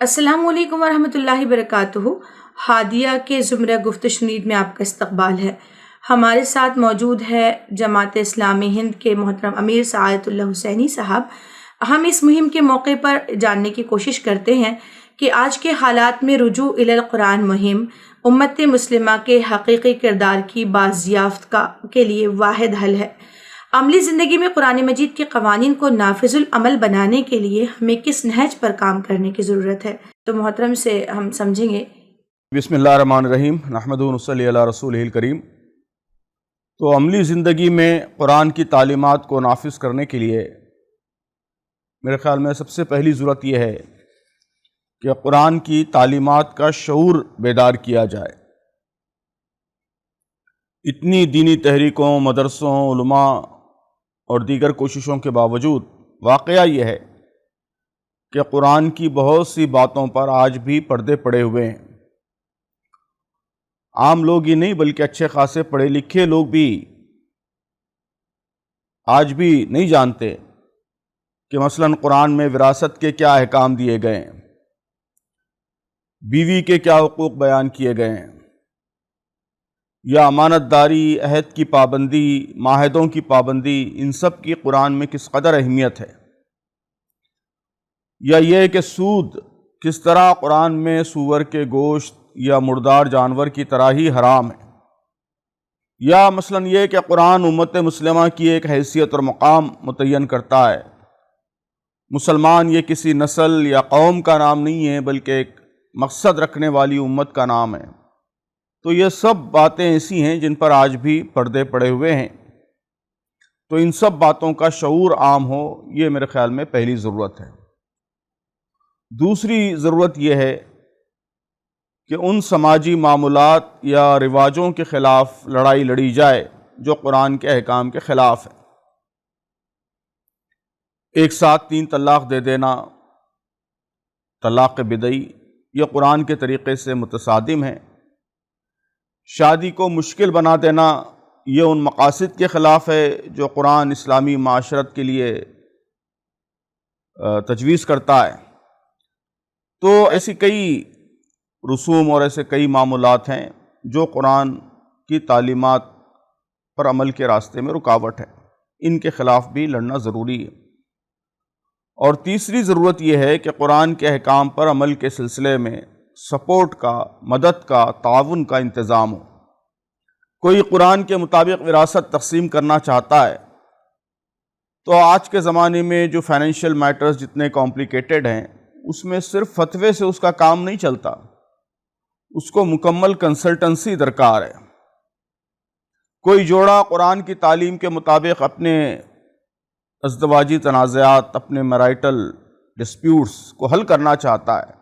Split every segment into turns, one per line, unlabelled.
السلام علیکم ورحمۃ اللہ وبرکاتہ۔ ہادیہ کے زمرہ گفت و شنید میں آپ کا استقبال ہے۔ ہمارے ساتھ موجود ہے جماعت اسلامی ہند کے محترم امیر سعادت اللہ حسینی صاحب۔ ہم اس مہم کے موقع پر جاننے کی کوشش کرتے ہیں کہ آج کے حالات میں رجوع الی القرآن مہم امت مسلمہ کے حقیقی کردار کی بازیافت کے لیے واحد حل ہے۔ عملی زندگی میں قرآن مجید کے قوانین کو نافذ العمل بنانے کے لیے ہمیں کس نہج پر کام کرنے کی ضرورت ہے؟ تو محترم سے ہم سمجھیں گے۔
بسم اللہ الرحمن الرحیم، نحمدہ ونصلی علی رسولہ الکریم۔ تو عملی زندگی میں قرآن کی تعلیمات کو نافذ کرنے کے لیے میرے خیال میں سب سے پہلی ضرورت یہ ہے کہ قرآن کی تعلیمات کا شعور بیدار کیا جائے۔ اتنی دینی تحریکوں، مدرسوں، علماء اور دیگر کوششوں کے باوجود واقعہ یہ ہے کہ قرآن کی بہت سی باتوں پر آج بھی پردے پڑے ہوئے ہیں۔ عام لوگ ہی نہیں بلکہ اچھے خاصے پڑھے لکھے لوگ بھی آج بھی نہیں جانتے کہ مثلاً قرآن میں وراثت کے کیا احکام دیے گئے ہیں، بیوی کے کیا حقوق بیان کیے گئے ہیں، یا امانت داری، عہد کی پابندی، معاہدوں کی پابندی، ان سب کی قرآن میں کس قدر اہمیت ہے، یا یہ کہ سود کس طرح قرآن میں سور کے گوشت یا مردار جانور کی طرح ہی حرام ہے، یا مثلاً یہ کہ قرآن امت مسلمہ کی ایک حیثیت اور مقام متعین کرتا ہے۔ مسلمان یہ کسی نسل یا قوم کا نام نہیں ہے بلکہ ایک مقصد رکھنے والی امت کا نام ہے۔ تو یہ سب باتیں ایسی ہیں جن پر آج بھی پردے پڑے ہوئے ہیں۔ تو ان سب باتوں کا شعور عام ہو، یہ میرے خیال میں پہلی ضرورت ہے۔ دوسری ضرورت یہ ہے کہ ان سماجی معمولات یا رواجوں کے خلاف لڑائی لڑی جائے جو قرآن کے احکام کے خلاف ہے۔ ایک ساتھ 3 طلاق دے دینا، طلاق بدعی، یہ قرآن کے طریقے سے متصادم ہے۔ شادی کو مشکل بنا دینا، یہ ان مقاصد کے خلاف ہے جو قرآن اسلامی معاشرت کے لیے تجویز کرتا ہے۔ تو ایسی کئی رسوم اور ایسے کئی معمولات ہیں جو قرآن کی تعلیمات پر عمل کے راستے میں رکاوٹ ہے، ان کے خلاف بھی لڑنا ضروری ہے۔ اور تیسری ضرورت یہ ہے کہ قرآن کے احکام پر عمل کے سلسلے میں سپورٹ کا، مدد کا، تعاون کا انتظام ہو۔ کوئی قرآن کے مطابق وراثت تقسیم کرنا چاہتا ہے تو آج کے زمانے میں جو فائنینشیل میٹرز جتنے کمپلیکیٹڈ ہیں، اس میں صرف فتوے سے اس کا کام نہیں چلتا، اس کو مکمل کنسلٹنسی درکار ہے۔ کوئی جوڑا قرآن کی تعلیم کے مطابق اپنے ازدواجی تنازعات، اپنے میرائٹل ڈسپیوٹس کو حل کرنا چاہتا ہے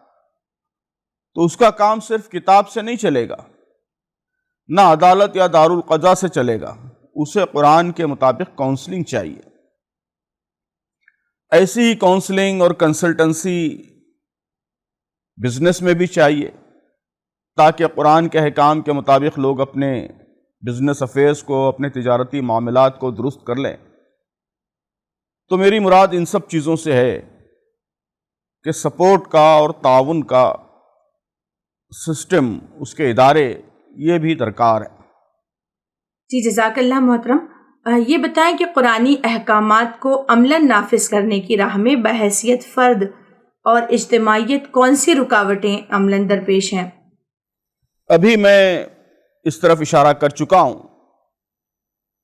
تو اس کا کام صرف کتاب سے نہیں چلے گا، نہ عدالت یا دارالقضاء سے چلے گا، اسے قرآن کے مطابق کاؤنسلنگ چاہیے۔ ایسی ہی کاؤنسلنگ اور کنسلٹنسی بزنس میں بھی چاہیے تاکہ قرآن کے احکام کے مطابق لوگ اپنے بزنس افیئرز کو، اپنے تجارتی معاملات کو درست کر لیں۔ تو میری مراد ان سب چیزوں سے ہے کہ سپورٹ کا اور تعاون کا سسٹم، اس کے ادارے، یہ بھی درکار ہے۔
جی جزاک اللہ محترم۔ یہ بتائیں کہ قرآنی احکامات کو عملاً نافذ کرنے کی راہ میں بحیثیت فرد اور اجتماعیت کون سی رکاوٹیں عملاً درپیش ہیں؟
ابھی میں اس طرف اشارہ کر چکا ہوں۔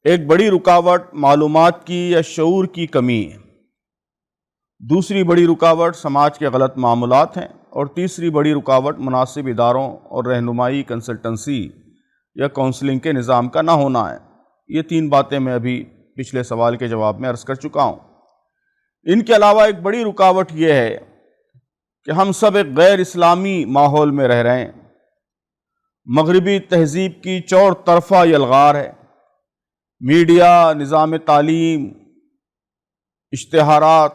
ایک بڑی رکاوٹ معلومات کی یا شعور کی کمی ہے، دوسری بڑی رکاوٹ سماج کے غلط معاملات ہیں، اور تیسری بڑی رکاوٹ مناسب اداروں اور رہنمائی، کنسلٹنسی یا کاؤنسلنگ کے نظام کا نہ ہونا ہے۔ یہ 3 باتیں میں ابھی پچھلے سوال کے جواب میں عرض کر چکا ہوں۔ ان کے علاوہ ایک بڑی رکاوٹ یہ ہے کہ ہم سب ایک غیر اسلامی ماحول میں رہ رہے ہیں۔ مغربی تہذیب کی چور طرفہ یلغار ہے۔ میڈیا، نظام تعلیم، اشتہارات،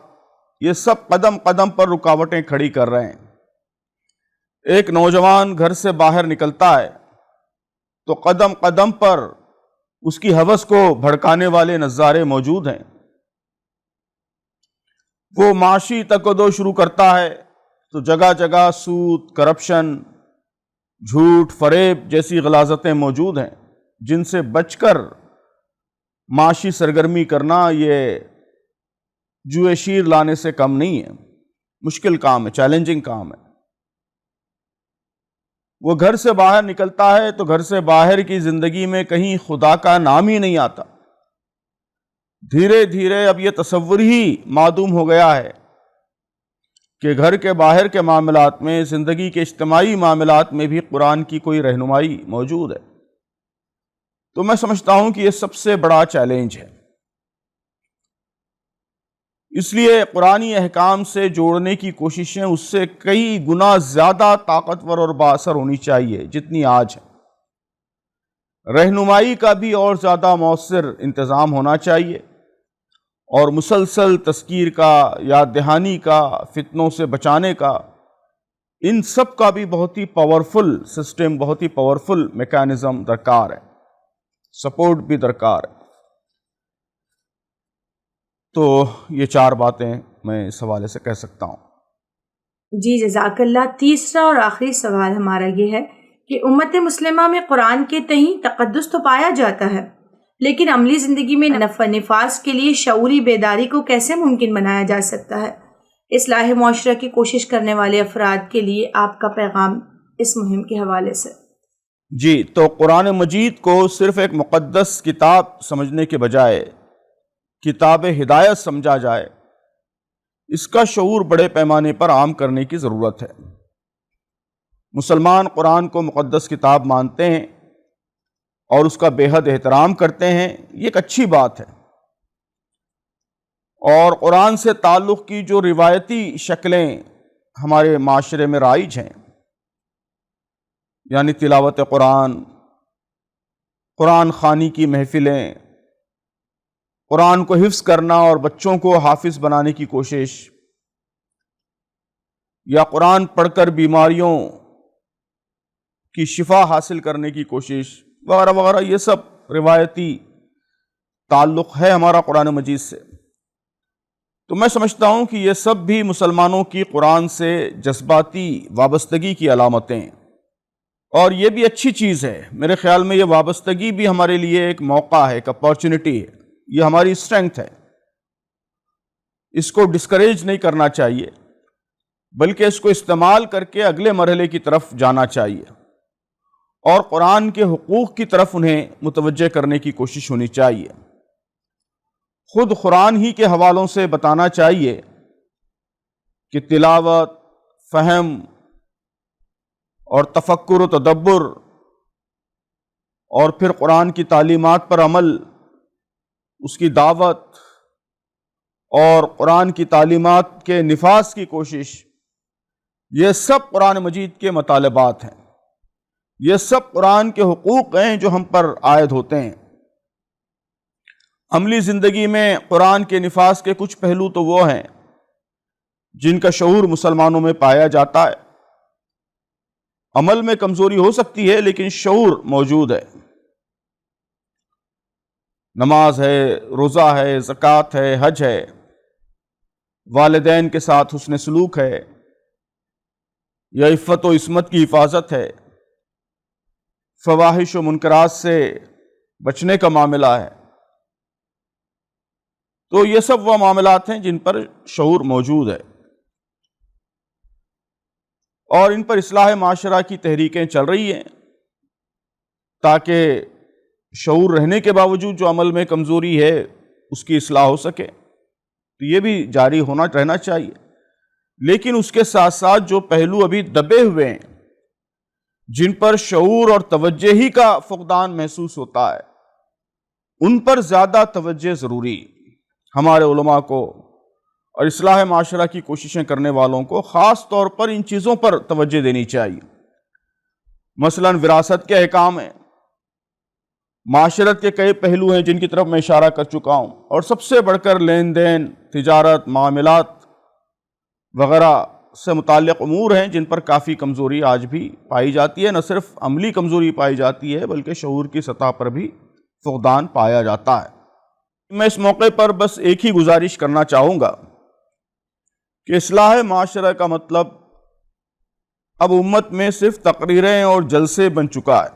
یہ سب قدم قدم پر رکاوٹیں کھڑی کر رہے ہیں۔ ایک نوجوان گھر سے باہر نکلتا ہے تو قدم قدم پر اس کی ہوس کو بھڑکانے والے نظارے موجود ہیں۔ وہ معاشی تکدو شروع کرتا ہے تو جگہ جگہ سود، کرپشن، جھوٹ، فریب جیسی غلاظتیں موجود ہیں جن سے بچ کر معاشی سرگرمی کرنا یہ جوئے شیر لانے سے کم نہیں ہے، مشکل کام ہے، چیلنجنگ کام ہے۔ وہ گھر سے باہر نکلتا ہے تو گھر سے باہر کی زندگی میں کہیں خدا کا نام ہی نہیں آتا۔ دھیرے دھیرے اب یہ تصور ہی معدوم ہو گیا ہے کہ گھر کے باہر کے معاملات میں، زندگی کے اجتماعی معاملات میں بھی قرآن کی کوئی رہنمائی موجود ہے۔ تو میں سمجھتا ہوں کہ یہ سب سے بڑا چیلنج ہے۔ اس لیے قرآنی احکام سے جوڑنے کی کوششیں اس سے کئی گنا زیادہ طاقتور اور بااثر ہونی چاہیے جتنی آج ہے۔ رہنمائی کا بھی اور زیادہ مؤثر انتظام ہونا چاہیے، اور مسلسل تذکیر کا، یاد دہانی کا، فتنوں سے بچانے کا، ان سب کا بھی بہت ہی پاورفل سسٹم، بہت ہی پاورفل میکانزم درکار ہے، سپورٹ بھی درکار ہے۔ تو یہ 4 باتیں میں اس حوالے سے کہہ سکتا ہوں۔
جی جزاک اللہ۔ تیسرا اور آخری سوال ہمارا یہ ہے کہ امت مسلمہ میں قرآن کے تئیں تقدس تو پایا جاتا ہے، لیکن عملی زندگی میں نفع نفاذ کے لیے شعوری بیداری کو کیسے ممکن بنایا جا سکتا ہے؟ اصلاح معاشرہ کی کوشش کرنے والے افراد کے لیے آپ کا پیغام اس مہم کے حوالے سے۔
جی، تو قرآن مجید کو صرف ایک مقدس کتاب سمجھنے کے بجائے کتاب ہدایت سمجھا جائے، اس کا شعور بڑے پیمانے پر عام کرنے کی ضرورت ہے۔ مسلمان قرآن کو مقدس کتاب مانتے ہیں اور اس کا بے حد احترام کرتے ہیں، یہ ایک اچھی بات ہے۔ اور قرآن سے تعلق کی جو روایتی شکلیں ہمارے معاشرے میں رائج ہیں، یعنی تلاوت قرآن، قرآن خوانی کی محفلیں، قرآن کو حفظ کرنا اور بچوں کو حافظ بنانے کی کوشش، یا قرآن پڑھ کر بیماریوں کی شفا حاصل کرنے کی کوشش وغیرہ وغیرہ، یہ سب روایتی تعلق ہے ہمارا قرآن مجید سے۔ تو میں سمجھتا ہوں کہ یہ سب بھی مسلمانوں کی قرآن سے جذباتی وابستگی کی علامتیں ہیں، اور یہ بھی اچھی چیز ہے۔ میرے خیال میں یہ وابستگی بھی ہمارے لیے ایک موقع ہے، ایک اپارچونٹی ہے، یہ ہماری اسٹرینگتھ ہے۔ اس کو ڈسکریج نہیں کرنا چاہیے، بلکہ اس کو استعمال کر کے اگلے مرحلے کی طرف جانا چاہیے، اور قرآن کے حقوق کی طرف انہیں متوجہ کرنے کی کوشش ہونی چاہیے۔ خود قرآن ہی کے حوالوں سے بتانا چاہیے کہ تلاوت، فہم اور تفکر و تدبر، اور پھر قرآن کی تعلیمات پر عمل، اس کی دعوت اور قرآن کی تعلیمات کے نفاذ کی کوشش، یہ سب قرآن مجید کے مطالبات ہیں، یہ سب قرآن کے حقوق ہیں جو ہم پر عائد ہوتے ہیں۔ عملی زندگی میں قرآن کے نفاذ کے کچھ پہلو تو وہ ہیں جن کا شعور مسلمانوں میں پایا جاتا ہے۔ عمل میں کمزوری ہو سکتی ہے لیکن شعور موجود ہے۔ نماز ہے، روزہ ہے، زکوٰۃ ہے، حج ہے، والدین کے ساتھ حسن سلوک ہے، یا عفت و عصمت کی حفاظت ہے، فواحش و منکرات سے بچنے کا معاملہ ہے۔ تو یہ سب وہ معاملات ہیں جن پر شعور موجود ہے، اور ان پر اصلاح معاشرہ کی تحریکیں چل رہی ہیں تاکہ شعور رہنے کے باوجود جو عمل میں کمزوری ہے اس کی اصلاح ہو سکے۔ تو یہ بھی جاری رہنا چاہیے، لیکن اس کے ساتھ ساتھ جو پہلو ابھی دبے ہوئے ہیں، جن پر شعور اور توجہ ہی کا فقدان محسوس ہوتا ہے، ان پر زیادہ توجہ ضروری۔ ہمارے علماء کو اور اصلاح معاشرہ کی کوششیں کرنے والوں کو خاص طور پر ان چیزوں پر توجہ دینی چاہیے۔ مثلاً وراثت کے احکام ہیں، معاشرت کے کئی پہلو ہیں جن کی طرف میں اشارہ کر چکا ہوں، اور سب سے بڑھ کر لین دین، تجارت، معاملات وغیرہ سے متعلق امور ہیں جن پر کافی کمزوری آج بھی پائی جاتی ہے۔ نہ صرف عملی کمزوری پائی جاتی ہے بلکہ شعور کی سطح پر بھی فقدان پایا جاتا ہے۔ میں اس موقع پر بس ایک ہی گزارش کرنا چاہوں گا کہ اصلاح معاشرہ کا مطلب اب امت میں صرف تقریریں اور جلسے بن چکا ہے۔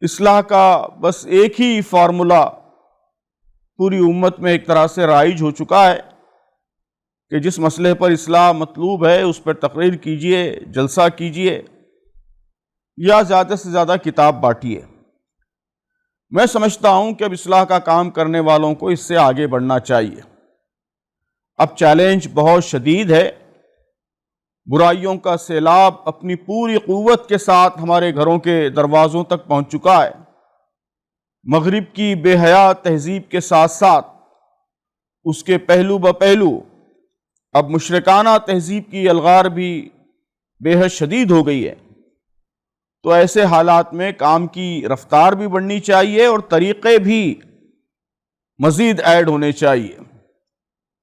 اصلاح کا بس ایک ہی فارمولا پوری امت میں ایک طرح سے رائج ہو چکا ہے کہ جس مسئلے پر اصلاح مطلوب ہے اس پر تقریر کیجئے، جلسہ کیجئے یا زیادہ سے زیادہ کتاب بانٹیے۔ میں سمجھتا ہوں کہ اب اصلاح کا کام کرنے والوں کو اس سے آگے بڑھنا چاہیے۔ اب چیلنج بہت شدید ہے، برائیوں کا سیلاب اپنی پوری قوت کے ساتھ ہمارے گھروں کے دروازوں تک پہنچ چکا ہے۔ مغرب کی بے حیا تہذیب کے ساتھ ساتھ اس کے پہلو بپہلو اب مشرکانہ تہذیب کی الغار بھی بے حد شدید ہو گئی ہے۔ تو ایسے حالات میں کام کی رفتار بھی بڑھنی چاہیے اور طریقے بھی مزید ایڈ ہونے چاہیے۔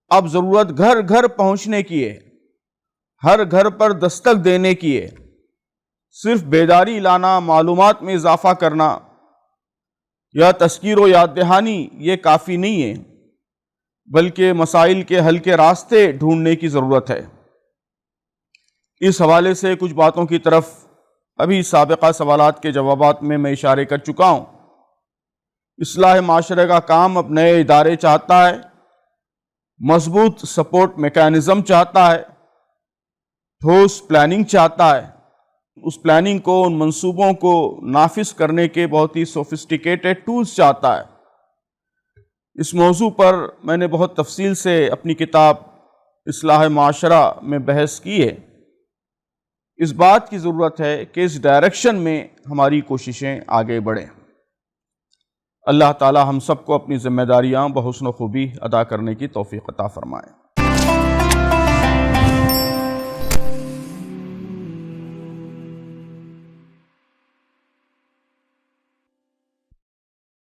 اب ضرورت گھر گھر پہنچنے کی ہے، ہر گھر پر دستک دینے کی ہے۔ صرف بیداری لانا، معلومات میں اضافہ کرنا یا تذکیر و یاد دہانی یہ کافی نہیں ہے، بلکہ مسائل کے حل کے راستے ڈھونڈنے کی ضرورت ہے۔ اس حوالے سے کچھ باتوں کی طرف ابھی سابقہ سوالات کے جوابات میں اشارے کر چکا ہوں۔ اصلاح معاشرے کا کام اب نئے ادارے چاہتا ہے، مضبوط سپورٹ میکانزم چاہتا ہے، ٹھوس پلاننگ چاہتا ہے، اس پلاننگ کو، ان منصوبوں کو نافذ کرنے کے بہت ہی سوفسٹیکیٹڈ ٹولز چاہتا ہے۔ اس موضوع پر میں نے بہت تفصیل سے اپنی کتاب اصلاح معاشرہ میں بحث کی ہے۔ اس بات کی ضرورت ہے کہ اس ڈائریکشن میں ہماری کوششیں آگے بڑھیں۔ اللہ تعالی ہم سب کو اپنی ذمہ داریاں بحسن و خوبی ادا کرنے کی توفیق عطا فرمائے۔